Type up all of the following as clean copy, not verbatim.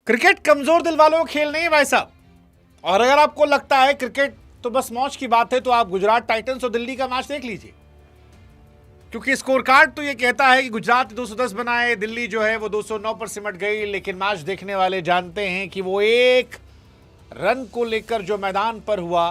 Cricket कमजोर दिल वालों का खेल नहीं है भाई साहब। और अगर आपको लगता है क्रिकेट तो बस मौज की बात है तो आप गुजरात टाइटंस और दिल्ली का मैच देख लीजिए, क्योंकि स्कोर कार्ड तो ये कहता है कि गुजरात 210 बनाए, दिल्ली जो है वो 209 पर सिमट गई। लेकिन मैच देखने वाले जानते हैं कि वो एक रन को लेकर जो मैदान पर हुआ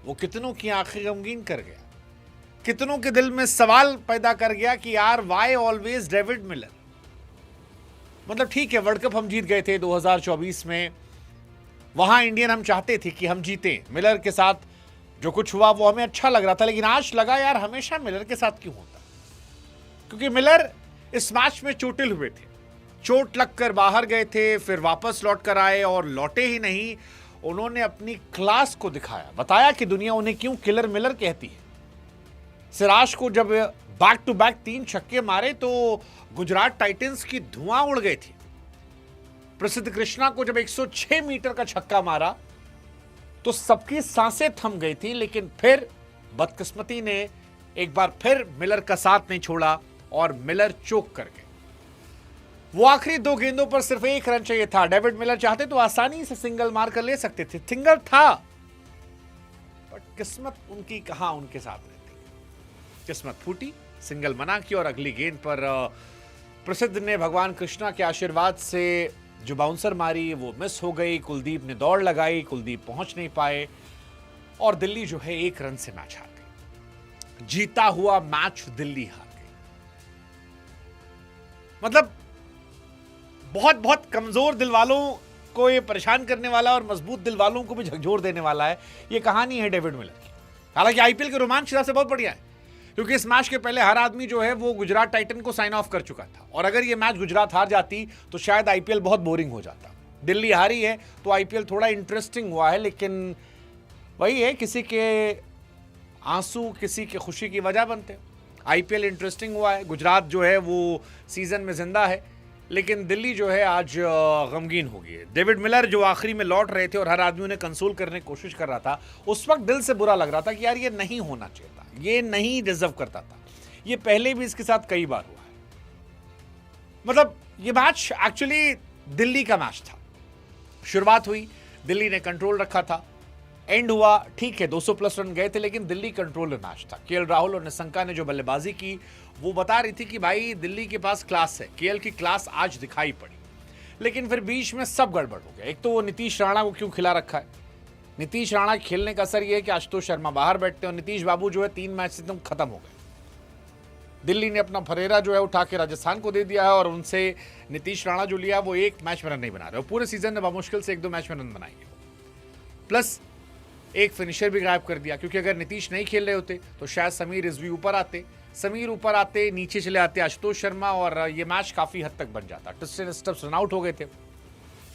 वो कितनों की आंखें गमगीन कर गया, कितनों के दिल में सवाल पैदा कर गया कि यार वाई ऑलवेज डेविड मिलर। मतलब ठीक है, वर्ल्ड कप हम जीत गए थे 2024 में, वहां इंडियन हम चाहते थे कि हम जीते, मिलर के साथ जो कुछ हुआ वो हमें अच्छा लग रहा था। लेकिन आज लगा यार हमेशा मिलर के साथ क्यों होता, क्योंकि मिलर इस मैच में चोटिल हुए थे, चोट लगकर बाहर गए थे, फिर वापस लौट कर आए और लौटे ही नहीं, उन्होंने अपनी क्लास को दिखाया, बताया कि दुनिया उन्हें क्यों किलर मिलर कहती है। सिराज को जब बैक टू बैक 3 छक्के मारे तो गुजरात टाइटंस की धुआं उड़ गई थी। प्रसिद्ध कृष्णा को जब 106 मीटर का छक्का मारा तो सबकी सांसें थम गई थी। लेकिन फिर बदकिस्मती ने एक बार फिर मिलर का साथ नहीं छोड़ा और मिलर चोक कर गए। वो आखिरी 2 गेंदों पर सिर्फ 1 रन चाहिए था। डेविड मिलर चाहते तो आसानी से सिंगल मार कर ले सकते थे, सिंगल था, बट किस्मत उनकी कहां उनके साथ रहती। किस्मत फूटी, सिंगल मना की और अगली गेंद पर प्रसिद्ध ने भगवान कृष्णा के आशीर्वाद से जो बाउंसर मारी वो मिस हो गई। कुलदीप ने दौड़ लगाई, कुलदीप पहुंच नहीं पाए और दिल्ली जो है 1 रन से मैच हार गई। जीता हुआ मैच दिल्ली हार गई। मतलब बहुत बहुत कमजोर दिल वालों को ये परेशान करने वाला और मजबूत दिल वालों को भी झकझोर देने वाला है ये कहानी है डेविड मिलर की। हालांकि आईपीएल के रोमांच हिसाब से बहुत बढ़िया है, क्योंकि इस मैच के पहले हर आदमी जो है वो गुजरात टाइटन को साइन ऑफ कर चुका था और अगर ये मैच गुजरात हार जाती तो शायद आईपीएल बहुत बोरिंग हो जाता। दिल्ली हारी है तो आईपीएल थोड़ा इंटरेस्टिंग हुआ है, लेकिन वही है, किसी के आंसू किसी के खुशी की वजह बनते हैं। आईपीएल इंटरेस्टिंग हुआ है, गुजरात जो है वो सीजन में जिंदा है, लेकिन दिल्ली जो है आज गमगीन हो गई है। डेविड मिलर जो आखिरी में लौट रहे थे और हर आदमी उन्हें कंसोल करने की कोशिश कर रहा था, उस वक्त दिल से बुरा लग रहा था कि यार ये नहीं होना चाहिए था, ये नहीं डिजर्व करता था। ये पहले भी इसके साथ कई बार हुआ है। मतलब ये मैच एक्चुअली दिल्ली का मैच था। शुरुआत हुई, दिल्ली ने कंट्रोल रखा था, एंड हुआ ठीक है 200 प्लस रन गए थे, लेकिन दिल्ली कंट्रोल मैच था। केएल राहुल और निशंका ने जो बल्लेबाजी की वो बता रही थी कि भाई दिल्ली के पास क्लास है। केएल की क्लास आज दिखाई पड़ी, लेकिन फिर बीच में सब गड़बड़ हो गया। एक तो वो नीतीश राणा को क्यों खिला रखा है, नीतीश राणा खेलने का असर ये है कि आशुतोष शर्मा बाहर बैठते हैं और नीतीश बाबू जो है 3 मैच से एकदम खत्म हो गए। दिल्ली ने अपना फरेरा जो है उठा के राजस्थान को दे दिया है और उनसे नीतीश राणा जो लिया वो 1 मैच में रन नहीं बना रहे, पूरे सीजन में बामुश्किल से 1-2 मैच में रन बनाएंगे। प्लस एक फिनिशर भी गायब कर दिया, क्योंकि अगर नीतीश नहीं खेल रहे होते तो शायद समीर रिजवी ऊपर आते, नीचे चले आते आशुतोष शर्मा और ये मैच काफी हद तक बन जाता। टिस्टन स्टब्स रन आउट हो गए थे।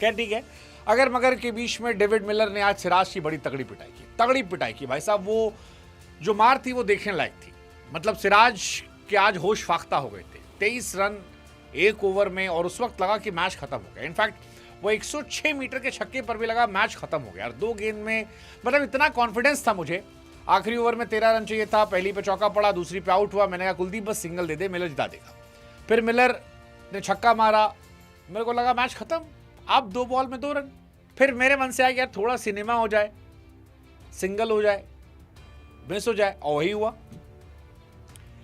खैर ठीक है, अगर मगर के बीच में डेविड मिलर ने आज सिराज की बड़ी तगड़ी पिटाई की भाई साहब। वो जो मार थी वो देखने लायक थी। मतलब सिराज के आज होश फाख्ता हो गए थे। 23 रन 1 ओवर में और उस वक्त लगा कि मैच खत्म हो गया। इनफैक्ट वो 106 मीटर के छक्के पर भी लगा मैच खत्म हो गया। और 2 गेंद में मतलब इतना कॉन्फिडेंस था मुझे। आखिरी ओवर में 13 रन चाहिए था, पहली पे चौका पड़ा, दूसरी पे आउट हुआ। मैंने कहा कुलदीप बस सिंगल दे दे, मिलर जिता देगा। फिर मिलर ने छक्का मारा, मेरे को लगा मैच खत्म, अब 2 बॉल में 2 रन। फिर मेरे मन से आया कि यार थोड़ा सिनेमा हो जाए, सिंगल हो जाए, मिस हो जाए, और वही हुआ।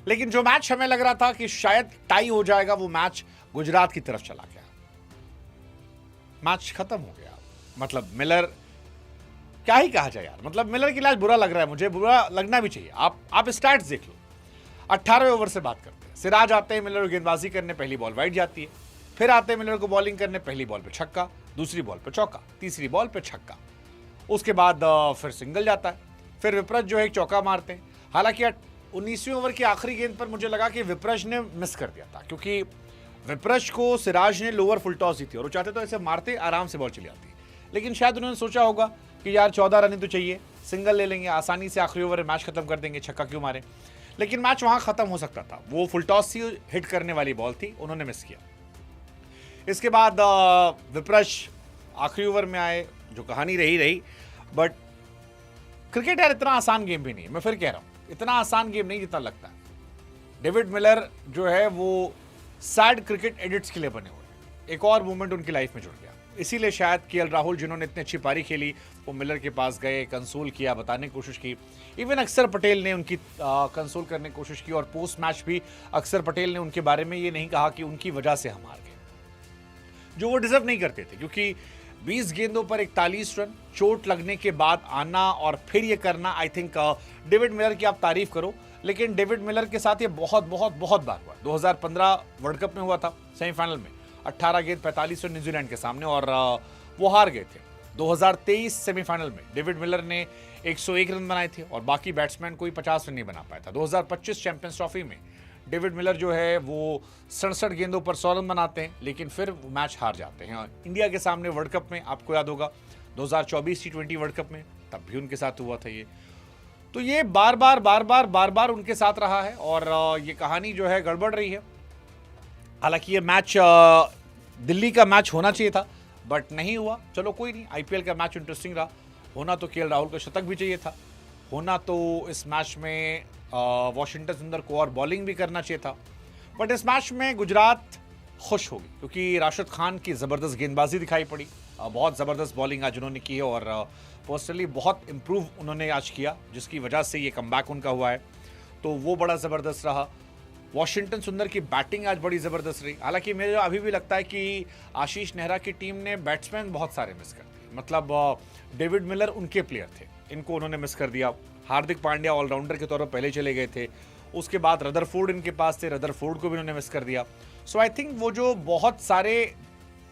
लेकिन जो मैच हमें लग रहा था कि शायद टाई हो जाएगा, वो मैच गुजरात की तरफ चला गया। मैच खत्म हो गया। मतलब मिलर क्या ही कहा जाए यार। मतलब मिलर के लिए बुरा लग रहा है मुझे, बुरा लगना भी चाहिए। आप स्टैट्स देख लो। 18 ओवर से बात करते हैं। सिराज आते हैं मिलर को गेंदबाजी करने, पहली बॉल वाइड जाती है। फिर आते हैं मिलर को बॉलिंग करने, पहली बॉल पे छक्का, दूसरी बॉल पे चौका, तीसरी बॉल पे छक्का। उसके बाद फिर सिंगल जाता है। फिर विपरज जो है एक चौका मारते हैं। हालांकि 19वें ओवर की आखिरी गेंद पर मुझे लगा कि विपरज ने मिस कर दिया था, क्योंकि विपरज को सिराज ने लोअर फुल टॉस दी थी और वो चाहते तो ऐसे मारते आराम से बॉल चली आती। लेकिन शायद उन्होंने सोचा होगा कि यार 14 रन ही तो चाहिए, सिंगल ले लेंगे, आसानी से आखिरी ओवर में मैच खत्म कर देंगे, छक्का क्यों मारे। लेकिन मैच वहां खत्म हो सकता था। वो फुल टॉस ही हिट करने वाली बॉल थी, उन्होंने मिस किया। इसके बाद विपरज आखिरी ओवर में आए, जो कहानी रही। बट क्रिकेट यार इतना आसान गेम भी नहीं है। मैं फिर कह रहा हूं, इतना आसान गेम नहीं जितना लगता है। डेविड मिलर जो है वो सैड क्रिकेट एडिट्स के लिए बने हुए हैं। एक और मूवमेंट उनकी लाइफ में जुड़ गया। इसीलिए शायद केएल राहुल जिन्होंने इतनी अच्छी पारी खेली वो मिलर के पास गए, कंसोल किया, बताने की कोशिश की। इवन अक्षर पटेल ने उनकी कंसोल करने की कोशिश की और पोस्ट मैच भी अक्षर पटेल ने उनके बारे में ये नहीं कहा कि उनकी वजह से हम हार गए, जो वो डिजर्व नहीं करते थे, क्योंकि 20 गेंदों पर 41 रन चोट लगने के बाद आना और फिर ये करना, आई थिंक डेविड मिलर की आप तारीफ करो, लेकिन डेविड मिलर के साथ ये बहुत बहुत बहुत बार हुआ। 2015 वर्ल्ड कप में हुआ था सेमीफाइनल में 18 गेंद 45 रन न्यूजीलैंड के सामने और वो हार गए थे। 2023 सेमीफाइनल में डेविड मिलर ने 101 रन बनाए थे और बाकी बैट्समैन कोई 50 रन नहीं बना पाया था। 2025 चैंपियंस ट्रॉफी में डेविड मिलर जो है वो 67 गेंदों पर 100 रन बनाते हैं, लेकिन फिर वो मैच हार जाते हैं इंडिया के सामने। वर्ल्ड कप में आपको याद होगा 2024 T20 वर्ल्ड कप में, तब भी उनके साथ हुआ था ये। तो ये बार बार उनके साथ रहा है और ये कहानी जो है गड़बड़ रही है। हालांकि ये मैच दिल्ली का मैच होना चाहिए था बट नहीं हुआ, चलो कोई नहीं, आईपीएल का मैच इंटरेस्टिंग रहा। होना तो केएल राहुल का शतक भी चाहिए था, होना तो इस मैच में वॉशिंगटन सुंदर को और बॉलिंग भी करना चाहिए था, बट इस मैच में गुजरात खुश होगी क्योंकि राशिद खान की ज़बरदस्त गेंदबाजी दिखाई पड़ी। बहुत ज़बरदस्त बॉलिंग आज उन्होंने की है और पर्सनली बहुत इम्प्रूव उन्होंने आज किया, जिसकी वजह से ये कमबैक उनका हुआ है, तो वो बड़ा ज़बरदस्त रहा। वॉशिंगटन सुंदर की बैटिंग आज बड़ी ज़बरदस्त रही। हालांकि मुझे अभी भी लगता है कि आशीष नेहरा की टीम ने बैट्समैन बहुत सारे मिस कर दिए, मतलब डेविड मिलर उनके प्लेयर थे, इनको उन्होंने मिस कर दिया। हार्दिक पांड्या ऑलराउंडर के तौर पर पहले चले गए थे, उसके बाद रदरफोर्ड इनके पास थे, रदरफोर्ड को भी उन्होंने मिस कर दिया। सो आई थिंक वो जो बहुत सारे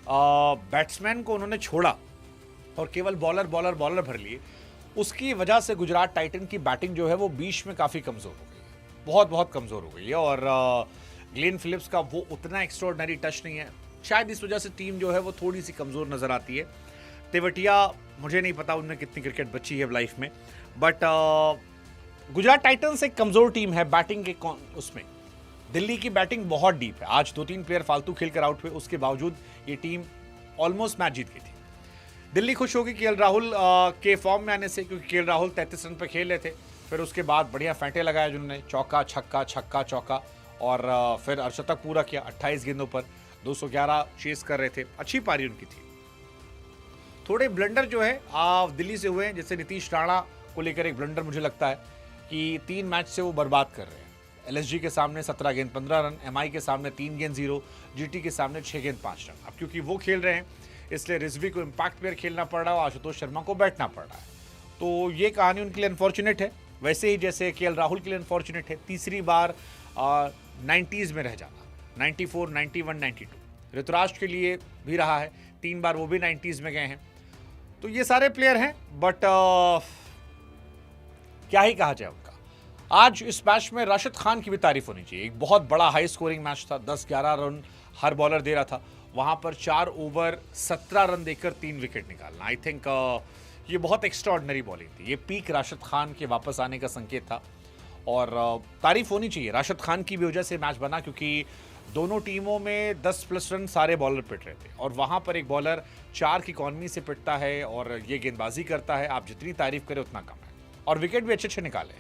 बैट्समैन को उन्होंने छोड़ा और केवल बॉलर भर लिए, उसकी वजह से गुजरात टाइटन की बैटिंग जो है वो बीच में काफ़ी कमज़ोर हो गई है, बहुत कमज़ोर हो गई है और ग्लेन फिलिप्स का वो उतना एक्स्ट्राऑर्डिनरी टच नहीं है। शायद इस वजह से टीम जो है वो थोड़ी सी कमज़ोर नज़र आती है। तेवटिया मुझे नहीं पता उनमें कितनी क्रिकेट बची है लाइफ में, बट गुजरात टाइटंस एक कमज़ोर टीम है बैटिंग के उसमें। दिल्ली की बैटिंग बहुत डीप है, आज 2-3 प्लेयर फालतू खेलकर आउट हुए, उसके बावजूद ये टीम ऑलमोस्ट मैच जीत गई थी। दिल्ली खुश होगी केएल राहुल के फॉर्म में आने से, क्योंकि केएल राहुल 33 रन पर खेल रहे थे, फिर उसके बाद बढ़िया फेंटे लगाया जिन्होंने, चौका छक्का चौका और फिर अर्धशतक पूरा किया 28 गेंदों पर, 211 चेस कर रहे थे, अच्छी पारी उनकी थी। थोड़े ब्लंडर जो है दिल्ली से हुए हैं, जैसे नीतीश राणा को लेकर एक ब्लंडर मुझे लगता है कि 3 मैच से वो बर्बाद कर रहे हैं। एलएसजी के सामने 17 गेंद 15 रन, एमआई के सामने 3 गेंद 0, जीटी के सामने 6 गेंद 5 रन। अब क्योंकि वो खेल रहे हैं इसलिए रिजवी को इम्पैक्ट प्लेयर खेलना पड़ रहा है और आशुतोष शर्मा को बैठना पड़ रहा है, तो ये कहानी उनके लिए अनफॉर्चुनेट है, वैसे ही जैसे केएल राहुल के लिए अनफॉर्चुनेट है तीसरी बार 90s में रह जाना, 94, 91, 92। ऋतुराज के लिए भी रहा है, 3 बार वो भी 90s में गए हैं। तो ये सारे प्लेयर हैं, बट क्या ही कहा जाए उनका। आज इस मैच में राशिद खान की भी तारीफ होनी चाहिए, एक बहुत बड़ा हाई स्कोरिंग मैच था, 10-11 रन हर बॉलर दे रहा था, वहां पर 4 ओवर 17 रन देकर 3 विकेट निकालना, आई थिंक ये बहुत एक्स्ट्राऑर्डिनरी बॉलिंग थी। ये पीक राशिद खान के वापस आने का संकेत था और तारीफ होनी चाहिए राशिद खान की भी वजह से मैच बना, क्योंकि दोनों टीमों में 10+ रन सारे बॉलर पिट रहे थे और वहां पर एक बॉलर 4 की इकॉनमी से पिटता है और ये गेंदबाजी करता है, आप जितनी तारीफ करें उतना कम है। और विकेट भी अच्छे निकाले,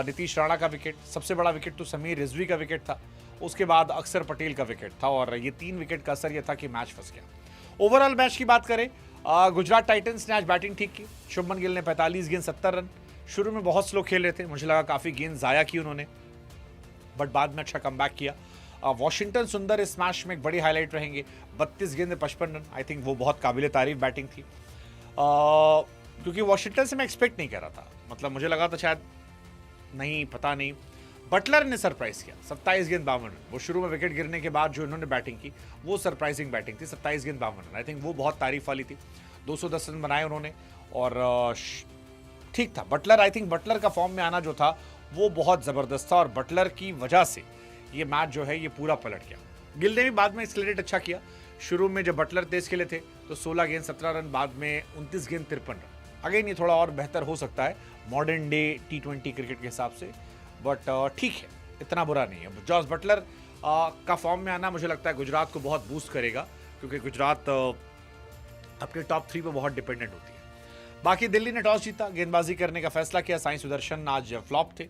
नीतीश राणा का विकेट, सबसे बड़ा विकेट तो समीर रिजवी का विकेट था, उसके बाद अक्षर पटेल का विकेट था और ये 3 विकेट का असर यह था कि मैच फंस गया। ओवरऑल मैच की बात करें, गुजरात टाइटंस ने आज बैटिंग ठीक की। शुभमन गिल ने 45 गेंद 70 रन, शुरू में बहुत स्लो खेल रहे थे, मुझे लगा काफ़ी गेंद ज़ाया की उन्होंने, बट बाद में अच्छा कमबैक किया। वॉशिंगटन सुंदर इस मैच में एक बड़ी हाईलाइट रहेंगे, 32 गेंद 55 रन, आई थिंक वो बहुत काबिल तारीफ बैटिंग थी, क्योंकि वॉशिंगटन से मैं एक्सपेक्ट नहीं कर रहा था, मतलब मुझे लगा था शायद नहीं, पता नहीं। बटलर ने सरप्राइज किया, 27 गेंद 52 रन, वो शुरू में विकेट गिरने के बाद जो इन्होंने बैटिंग की वो सरप्राइजिंग बैटिंग थी, 27 गेंद 52 रन, आई थिंक वो बहुत तारीफ वाली थी। 210 रन बनाए उन्होंने और ठीक था। बटलर, आई थिंक बटलर का फॉर्म में आना जो था वो बहुत ज़बरदस्त था और बटलर की वजह से ये मैच जो है ये पूरा पलट गया। गिल ने भी बाद में एक्सलेरेट अच्छा किया, शुरू में जब बटलर तेज खेले थे तो 16 गेंद 17 रन, बाद में 29 गेंद 53 रन। अगेन ये थोड़ा और बेहतर हो सकता है मॉडर्न डे T20 क्रिकेट के हिसाब से, बट ठीक है, इतना बुरा नहीं है। जॉस बटलर का फॉर्म में आना मुझे लगता है गुजरात को बहुत बूस्ट करेगा, क्योंकि गुजरात अपने टॉप 3 पे बहुत डिपेंडेंट होती है। बाकी दिल्ली ने टॉस जीता, गेंदबाजी करने का फैसला किया, साई सुदर्शन आज फ्लॉप थे,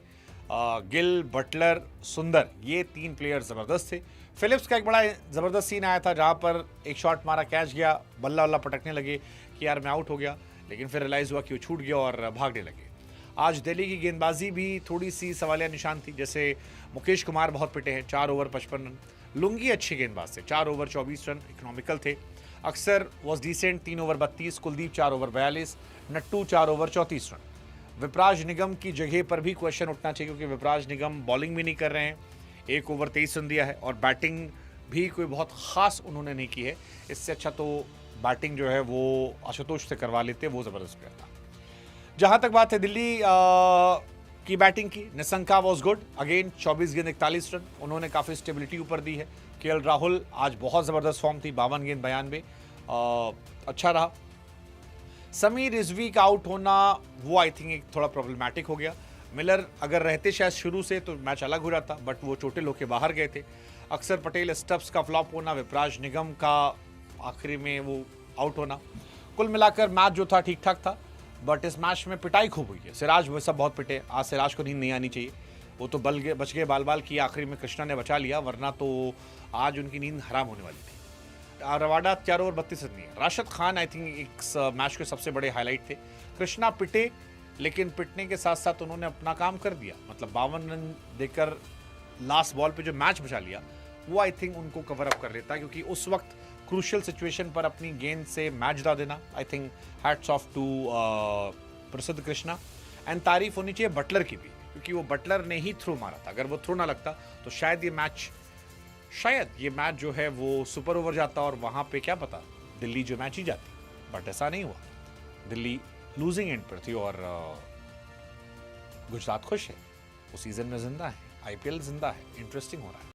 गिल, बटलर, सुंदर, ये 3 प्लेयर ज़बरदस्त थे। फिलिप्स का एक बड़ा ज़बरदस्त सीन आया था जहाँ पर एक शॉट मारा, कैच गया, बल्ला वल्ला पटकने लगे कि यार मैं आउट हो गया, लेकिन फिर रियलाइज़ हुआ कि वो छूट गया और भागने लगे। आज दिल्ली की गेंदबाजी भी थोड़ी सी सवालिया निशान थी, जैसे मुकेश कुमार बहुत पिटे हैं, 4 ओवर 55 रन। लुंगी अच्छे गेंदबाज थे, 4 ओवर 24 रन, इकोनॉमिकल थे। Akshar was decent, 3 over 32, Kuldeep 4 over 42, Nattu 4 over 34 run. Vipraj Nigam की जगह पर भी क्वेश्चन उठना चाहिए, क्योंकि विपराज निगम बॉलिंग भी नहीं कर रहे हैं, 1 ओवर 23 रन दिया है और बैटिंग भी कोई बहुत खास उन्होंने नहीं की है। इससे अच्छा तो बैटिंग जो है वो आशुतोष से करवा लेते, वो ज़बरदस्त प्लेयर था। जहां तक बात है दिल्ली की बैटिंग की, निसंका वॉज गुड अगेन, 24 गेंद 41 रन, उन्होंने काफ़ी स्टेबिलिटी ऊपर दी है। केएल राहुल आज बहुत ज़बरदस्त फॉर्म थी, 52 गेंद 92, अच्छा रहा। समीर रिजवी का आउट होना वो आई थिंक एक थोड़ा प्रॉब्लमैटिक हो गया। मिलर अगर रहते शायद शुरू से तो मैच अलग हो जाता, बट वो चोटिल होकर बाहर गए थे। अक्सर पटेल स्टब्स का फ्लॉप होना, विपराज निगम का आखिरी में वो आउट होना, कुल मिलाकर मैच जो था ठीक ठाक था, बट इस मैच में पिटाई खूब हुई है। सिराज वो सब बहुत पिटे, आज सिराज को नींद नहीं आनी चाहिए, वो तो बच गए बाल बाल की, आखिरी में कृष्णा ने बचा लिया, वरना तो आज उनकी नींद हराम होने वाली थी। रवाडा 4 ओवर 32 रन दिए। राशिद खान आई थिंक इस मैच के सबसे बड़े हाईलाइट थे। कृष्णा पिटे, लेकिन पिटने के साथ साथ उन्होंने अपना काम कर दिया, मतलब 52 रन देकर लास्ट बॉल पे जो मैच बचा लिया, वो आई थिंक उनको कवर अप कर लेता, क्योंकि उस वक्त क्रूशियल सिचुएशन पर अपनी गेंद से मैच दा देना, I think hats off to Prasidh Krishna. And तारीफ होनी चाहिए बटलर की भी, क्योंकि वो बटलर ने ही थ्रो मारा था, अगर वो थ्रो ना लगता तो शायद ये मैच जो है वो सुपर ओवर जाता और वहां पे क्या पता दिल्ली जो मैच ही जाती, बट ऐसा नहीं हुआ। दिल्ली लूजिंग एंड पर थी और गुजरात खुश है, वो सीजन में जिंदा है, आईपीएल जिंदा है, इंटरेस्टिंग हो रहा है।